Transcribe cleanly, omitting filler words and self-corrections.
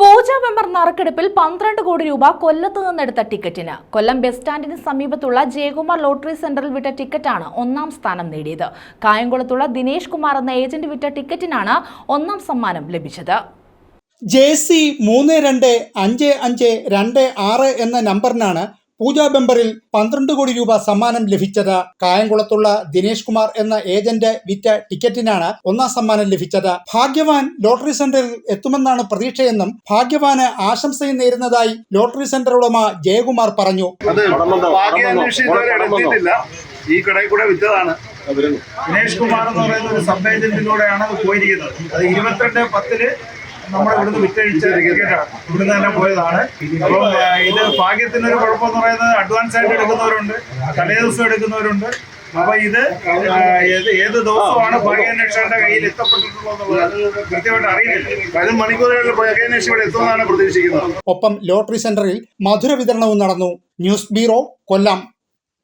പൂജ member നറുക്കെടുപ്പിൽ 12 കോടി രൂപ കൊല്ലത്ത് നിന്നെടുത്ത ടിക്കറ്റിന് കൊല്ലം ബസ് സ്റ്റാൻഡിന് സമീപത്തുള്ള ജയകുമാർ ലോട്ടറി സെന്ററിൽ വിറ്റ ടിക്കറ്റാണ് ഒന്നാം സ്ഥാനം നേടിയത്. കായംകുളത്തുള്ള ദിനേശ് കുമാർ എന്ന ഏജന്റ് വിറ്റ ടിക്കറ്റിനാണ് ഒന്നാം സമ്മാനം ലഭിച്ചത്. JC 325526 എന്ന നമ്പറിനാണ് പൂജ ബെമ്പറിൽ 12 കോടി രൂപ സമ്മാനം ലഭിച്ചത്. കായംകുളത്തുള്ള ദിനേശ് കുമാർ എന്ന ഏജന്റ് വിറ്റ ടിക്കറ്റിനാണ് ഒന്നാം സമ്മാനം ലഭിച്ചത്. ഭാഗ്യവാൻ ലോട്ടറി സെന്ററിൽ എത്തുമെന്നാണ് പ്രതീക്ഷയെന്നും ഭാഗ്യവാന് ആശംസയും നേരുന്നതായി ലോട്ടറി സെന്റർ ഉടമ ജയകുമാർ പറഞ്ഞു. ഈ കടയിൽ കൂടെ വിറ്റതാണ്. ദിനേശ് കുമാർ എന്ന് പറയുന്ന ഒരു സബ് ഏജന്റിലൂടെയാണ് പോയിരിക്കുന്നത്. അത് 22/10 നമ്മൾ ഇവിടുന്ന് വിറ്റഴിച്ച ടിക്കറ്റാണ്. ഇവിടുന്ന് തന്നെ പോയതാണ്. അപ്പം ഇത് ഭാഗ്യത്തിനൊരു കുഴപ്പമെന്ന് പറയുന്നത് അഡ്വാൻസ് ആയിട്ട് എടുക്കുന്നവരുണ്ട്, തലേ ദിവസം എടുക്കുന്നവരുണ്ട്. അപ്പൊ ഇത് ഏത് ദിവസമാണ് ഭാഗ്യാന്വേഷകന്റെ കയ്യിൽ എത്തപ്പെട്ടിട്ടുള്ളത് കൃത്യമായിട്ട് അറിയില്ല. വരും മണിക്കൂറുകളിൽ ഭാഗ്യാന്വേഷണം ഇവിടെ എത്തുമെന്നാണ് പ്രതീക്ഷിക്കുന്നത്. ഒപ്പം ലോട്ടറി സെന്ററിൽ മധുര വിതരണവും നടന്നു. ന്യൂസ് ബ്യൂറോ, കൊല്ലം.